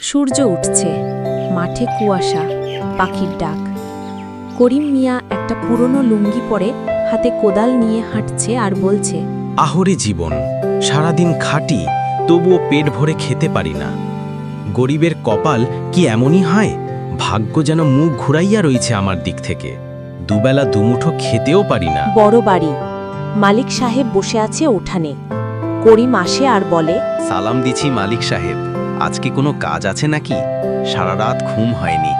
সূর্য উঠছে, মাঠে কুয়াশা, পাখির ডাক। করিম মিয়া একটা পুরনো লুঙ্গি পরে হাতে কোদাল নিয়ে হাঁটছে আর বলছে, আহরে জীবন, সারাদিন খাটি তবুও পেট ভরে খেতে পারি না। গরিবের কপাল কি এমনই হয়? ভাগ্য যেন মুখ ঘুরাইয়া রয়েছে আমার দিক থেকে। দুবেলা দুমুঠো খেতেও পারি না। বড় বাড়ি, মালিক সাহেব বসে আছে উঠানে। করিম আসে আর বলে, সালাম দিছি মালিক সাহেব, আজকে কোনো কাজ আছে নাকি? সারা রাত ঘুম হয়নি,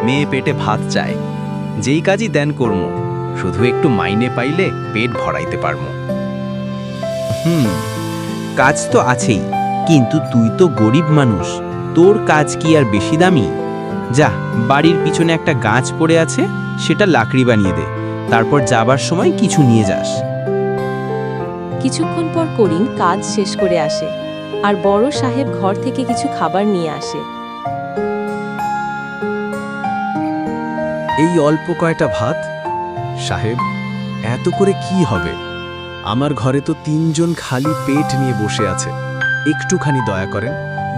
মেয়ে পেটে ভাত চায়। যেই কাজই দেন কর্ম, শুধু একটু মাইনে পাইলে পেট ভরাইতে পারমু। কাজ তো আছেই, কিন্তু তুই তো গরিব মানুষ, তোর কাজ কি আর বেশি দামি? যা, বাড়ির পিছনে একটা গাছ পড়ে আছে, সেটা লাকড়ি বানিয়ে দে, তারপর যাবার সময় কিছু নিয়ে যাস। কিছুক্ষণ পর করিম কাজ শেষ করে আসে আর বড় সাহেব ঘর থেকে কিছু খাবার নিয়ে আসে। এই অল্প কয়টা ভাত? সাহেব, এত করে কি হবে? আমার ঘরে তো 3 জন খালি পেট নিয়ে বসে আছে। একটুখানি দয়া করেন,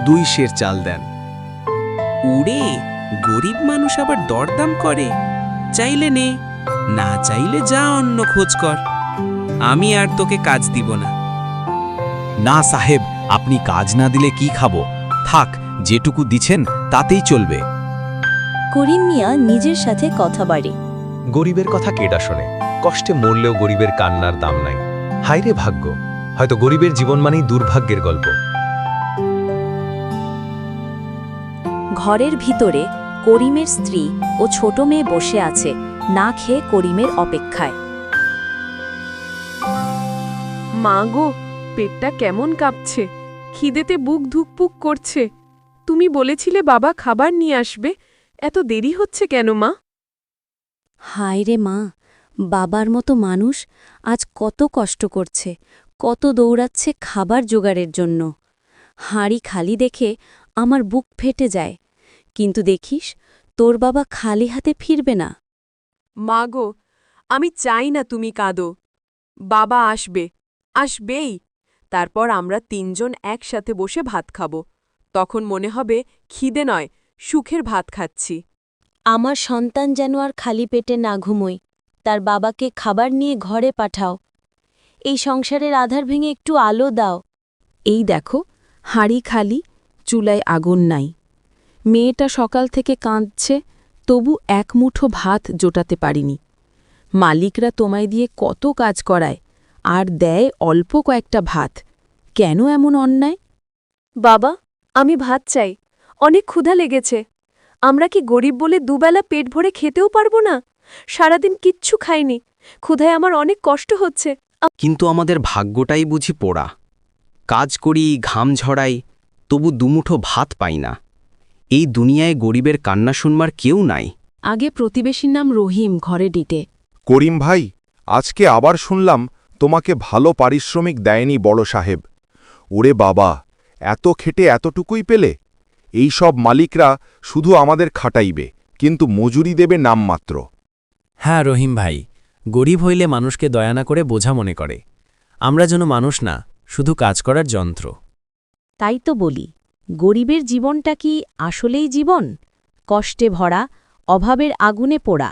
2 সের চাল দেন। উড়ে, গরিব মানুষ আবার দরদাম করে। চাইলে নে, না চাইলে যা অন্য খোঁজ কর। আমি আর তোকে কাজ দিব না। না সাহেব, আপনি কাজ না দিলে কি খাবো? থাক, যেটুকু দিছেন তাতেই চলবে। করিম মিয়া নিজের সাথে কথা বাড়ে। গরিবের কথা কেডা শোনে? কষ্টে মরলেও গরিবের কান্নার দাম নাই। হায়রে ভাগ্য, হয়তো গরিবের জীবন মানেই দুর্ভাগ্যের গল্প। ঘরের ভিতরে করিমের স্ত্রী ও ছোট মেয়ে বসে আছে, না খেয়ে করিমের অপেক্ষায়। মা গো, পেটটা কেমন কাঁপছে, খিদেতে বুক ধুকপুক করছে। তুমি বলেছিলে বাবা খাবার নিয়ে আসবে, এত দেরি হচ্ছে কেন মা? হায় রে মা, বাবার মতো মানুষ আজ কত কষ্ট করছে, কত দৌড়াচ্ছে খাবার জোগাড়ের জন্য। হাঁড়ি খালি দেখে আমার বুক ফেটে যায়, কিন্তু দেখিস তোর বাবা খালি হাতে ফিরবে না। মা গো, আমি চাই না তুমি কাঁদো। বাবা আসবে, আসবেই। তারপর আমরা 3 জন একসাথে বসে ভাত খাব। তখন মনে হবে খিদে নয়, সুখের ভাত খাচ্ছি। আমার সন্তান যেন আর খালি পেটে না ঘুমোয়, তার বাবাকে খাবার নিয়ে ঘরে পাঠাও। এই সংসারের আধার ভেঙে একটু আলো দাও। এই দেখো, হাঁড়ি খালি, চুলায় আগুন নাই। মেয়েটা সকাল থেকে কাঁদছে, তবু এক মুঠো ভাত জোটাতে পারিনি। মালিকরা তোমায় দিয়ে কত কাজ করায়, আর দেয় অল্প কয়েকটা ভাত। কেন এমন অন্যায়? বাবা, আমি ভাত চাই, অনেক ক্ষুধা লেগেছে। আমরা কি গরিব বলে দুবেলা পেট ভরে খেতেও পারবো না? সারাদিন কিচ্ছু খাইনি, ক্ষুধায় আমার অনেক কষ্ট হচ্ছে। কিন্তু আমাদের ভাগ্যটাই বুঝি পোড়া। কাজ করি, ঘাম ঝরাই, তবু দুমুঠো ভাত পাই না। এই দুনিয়ায় গরিবের কান্না শুনবার কেউ নাই। আগে প্রতিবেশীর নাম রহিম, ঘরে ডিটে। করিম ভাই, আজকে আবার শুনলাম তোমাকে ভালো পারিশ্রমিক দেয়নি বড় সাহেব। ওরে বাবা, এত খেটে এতটুকুই পেলে? এই সব মালিকরা শুধু আমাদের খাটাইবে, কিন্তু মজুরি দেবে নামমাত্র। হ্যাঁ রহিম ভাই, গরিব হইলে মানুষকে দয়া না করে বোঝা মনে করে। আমরা যেন মানুষ না, শুধু কাজ করার যন্ত্র। তাই তো বলি, গরিবের জীবনটা কি আসলেই জীবন? কষ্টে ভরা, অভাবের আগুনে পোড়া।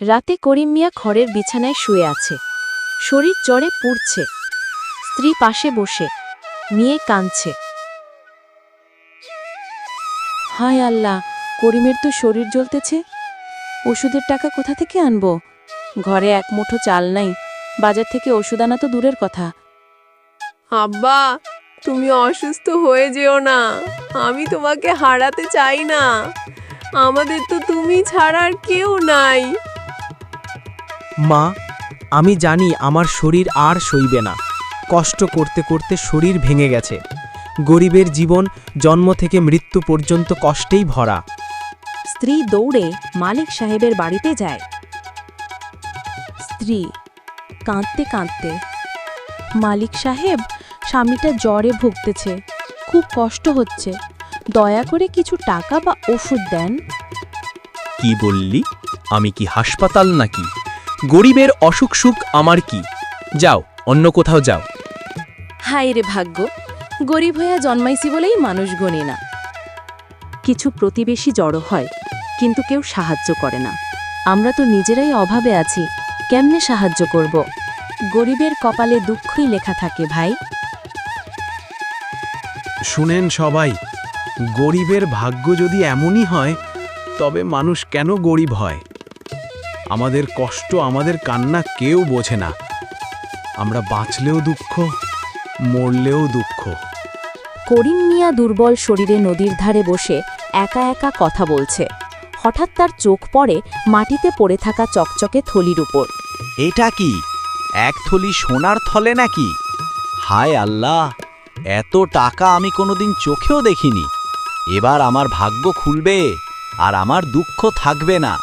রাতে করিম মিয়া খড়ের বিছানায় শুয়ে আছে, শরীর জ্বরে পুড়ছে। স্ত্রী পাশে বসে, মেয়ে কাঁদছে। হায় আল্লাহ, করিমের তো শরীর জ্বলতেছে। ওষুধের টাকা কোথা থেকে আনব? ঘরে এক মুঠো চাল নাই, বাজার থেকে ওষুধ আনা তো দূরের কথা। আব্বা, তুমি অসুস্থ হয়ে যেও না, আমি তোমাকে হারাতে চাই না। আমাদের তো তুমি ছাড়া আর কেউ নাই। মা, আমি জানি আমার শরীর আর সইবে না। কষ্ট করতে করতে শরীর ভেঙে গেছে। গরিবের জীবন জন্ম থেকে মৃত্যু পর্যন্ত কষ্টেই ভরা। স্ত্রী দৌড়ে মালিক সাহেবের বাড়িতে যায়। স্ত্রী কাঁদতে কাঁদতে, মালিক সাহেব, স্বামীটা জ্বরে ভুগতেছে, খুব কষ্ট হচ্ছে, দয়া করে কিছু টাকা বা ওষুধ দেন। কি বললি? আমি কি হাসপাতাল নাকি? গরিবের অসুখ সুখ আমার কি? যাও, অন্য কোথাও যাও। হায় রে ভাগ্য, গরিব হইয়া জন্মাইছি বলেই মানুষ গণি না। কিছু প্রতিবেশী জড়ো হয়, কিন্তু কেউ সাহায্য করে না। আমরা তো নিজেরাই অভাবে আছি, কেমনে সাহায্য করব? গরিবের কপালে দুঃখই লেখা থাকে ভাই। শুনেন সবাই, গরিবের ভাগ্য যদি এমনই হয়, তবে মানুষ কেন গরিব হয়? আমাদের কষ্ট, আমাদের কান্না কেউ বোঝে না। আমরা বাঁচলেও দুঃখ, মরলেও দুঃখ। করিম মিয়া দুর্বল শরীরে নদীর ধারে বসে একা একা কথা বলছে। হঠাৎ তার চোখ পড়ে মাটিতে পড়ে থাকা চকচকে থলির উপর। এটা কি এক থলি সোনার থলে নাকি? হায় আল্লাহ, এত টাকা আমি কোনোদিন চোখেও দেখিনি। এবার আমার ভাগ্য খুলবে আর আমার দুঃখ থাকবে না।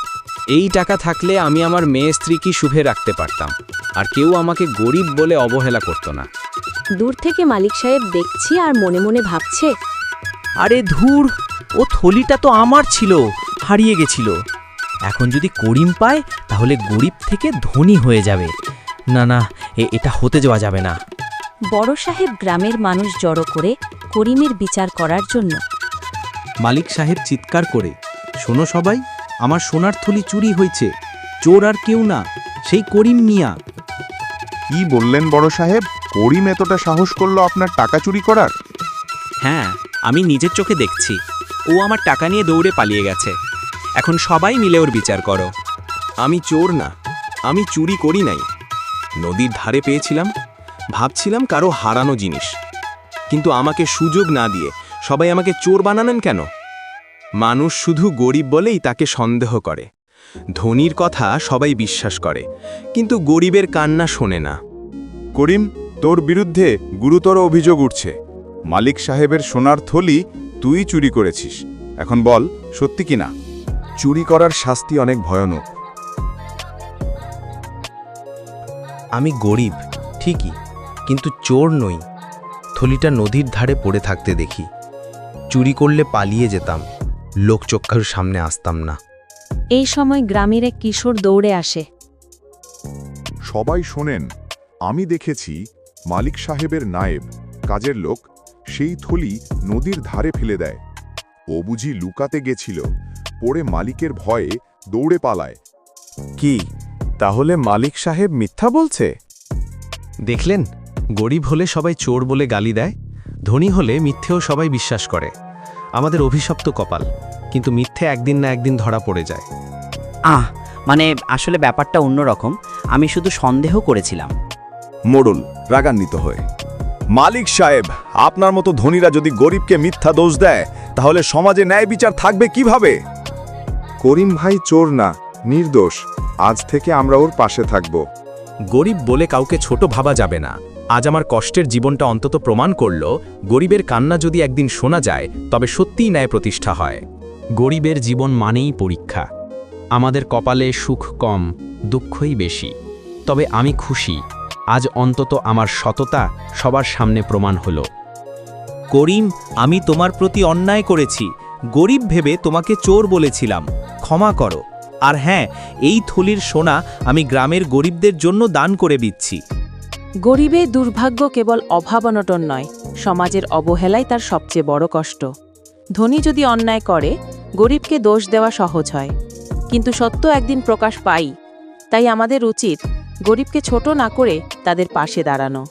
এই টাকা থাকলে আমি আমার মেয়ে স্ত্রীকে সুখে রাখতে পারতাম, আর কেউ আমাকে গরিব বলে অবহেলা করত না। দূর থেকে মালিক সাহেব দেখছি আর মনে মনে ভাবছে, আরে ধুর, ও থলিটা তো আমার ছিল, হারিয়ে গেছিল। এখন যদি করিম পায় তাহলে গরিব থেকে ধনী হয়ে যাবে। না না, এটা হতে যাওয়া যাবে না। বড় সাহেব গ্রামের মানুষ জড়ো করে করিমের বিচার করার জন্য। মালিক সাহেব চিৎকার করে, শোনো সবাই, আমার সোনার থলি চুরি হয়েছে। চোর আর কেউ না, সেই করিম মিয়া। কি বললেন বড় সাহেব? করিম এতটা সাহস করলো আপনার টাকা চুরি করার? হ্যাঁ, আমি নিজের চোখে দেখছি। ও আমার টাকা নিয়ে দৌড়ে পালিয়ে গেছে। এখন সবাই মিলে ওর বিচার করো। আমি চোর না, আমি চুরি করি নাই। নদীর ধারে পেয়েছিলাম, ভাবছিলাম কারো হারানো জিনিস। কিন্তু আমাকে সুযোগ না দিয়ে সবাই আমাকে চোর বানালেন কেন? মানুষ শুধু গরিব বলেই তাকে সন্দেহ করে। ধনীর কথা সবাই বিশ্বাস করে, কিন্তু গরিবের কান্না শোনে না। করিম, তোর বিরুদ্ধে গুরুতর অভিযোগ উঠছে। মালিক সাহেবের সোনার থলি তুই চুরি করেছিস। এখন বল, সত্যি কিনা? চুরি করার শাস্তি অনেক ভয়ানক। আমি গরিব ঠিকই, কিন্তু চোর নই। থলিটা নদীর ধারে পড়ে থাকতে দেখি। চুরি করলে পালিয়ে যেতাম, লোকচক্ষুর সামনে আসতাম না। এই সময় গ্রামের এক কিশোর দৌড়ে আসে। সবাই শোনেন, আমি দেখেছি মালিক সাহেবের নায়েব, কাজের লোক, সেই থলি নদীর ধারে ফেলে দেয়। ও বুঝি লুকাতে গেছিল, পড়ে মালিকের ভয়ে দৌড়ে পালায়। কি তাহলে মালিক সাহেব মিথ্যা বলছে? দেখলেন, গরিব হলে সবাই চোর বলে গালি দেয়, ধনী হলে মিথ্যেও সবাই বিশ্বাস করে। আমাদের অভিশপ্ত কপাল, কিন্তু মিথ্যে একদিন না একদিন ধরা পড়ে যায়। মানে আসলে ব্যাপারটা অন্যরকম। আমি শুধু সন্দেহ করেছিলাম। মোড়ল রাগান্বিত হয়ে, মালিক সাহেব, আপনার মতো ধনীরা যদি গরিবকে মিথ্যা দোষ দেয়, তাহলে সমাজে ন্যায় বিচার থাকবে কিভাবে? করিম ভাই চোর না, নির্দোষ। আজ থেকে আমরা ওর পাশে থাকব। গরিব বলে কাউকে ছোট ভাবা যাবে না। আজ আমার কষ্টের জীবনটা অন্তত প্রমাণ করল, গরিবের কান্না যদি একদিন শোনা যায়, তবে সত্যিই ন্যায় প্রতিষ্ঠা হয়। গরিবের জীবন মানেই পরীক্ষা। আমাদের কপালে সুখ কম, দুঃখই বেশি। তবে আমি খুশি, আজ অন্তত আমার সততা সবার সামনে প্রমাণ হলো। করিম, আমি তোমার প্রতি অন্যায় করেছি। গরিব ভেবে তোমাকে চোর বলেছিলাম, ক্ষমা করো। আর হ্যাঁ, এই থলির সোনা আমি গ্রামের গরিবদের জন্য দান করে দিচ্ছি। গরিবের দুর্ভাগ্য কেবল অভাব অনটন নয়, সমাজের অবহেলাই তার সবচেয়ে বড় কষ্ট। ধনী যদি অন্যায় করে, গরিবকে দোষ দেওয়া সহজ হয়, কিন্তু সত্য একদিন প্রকাশ পাই। তাই আমাদের উচিত গরিবকে ছোট না করে তাদের পাশে দাঁড়ানো।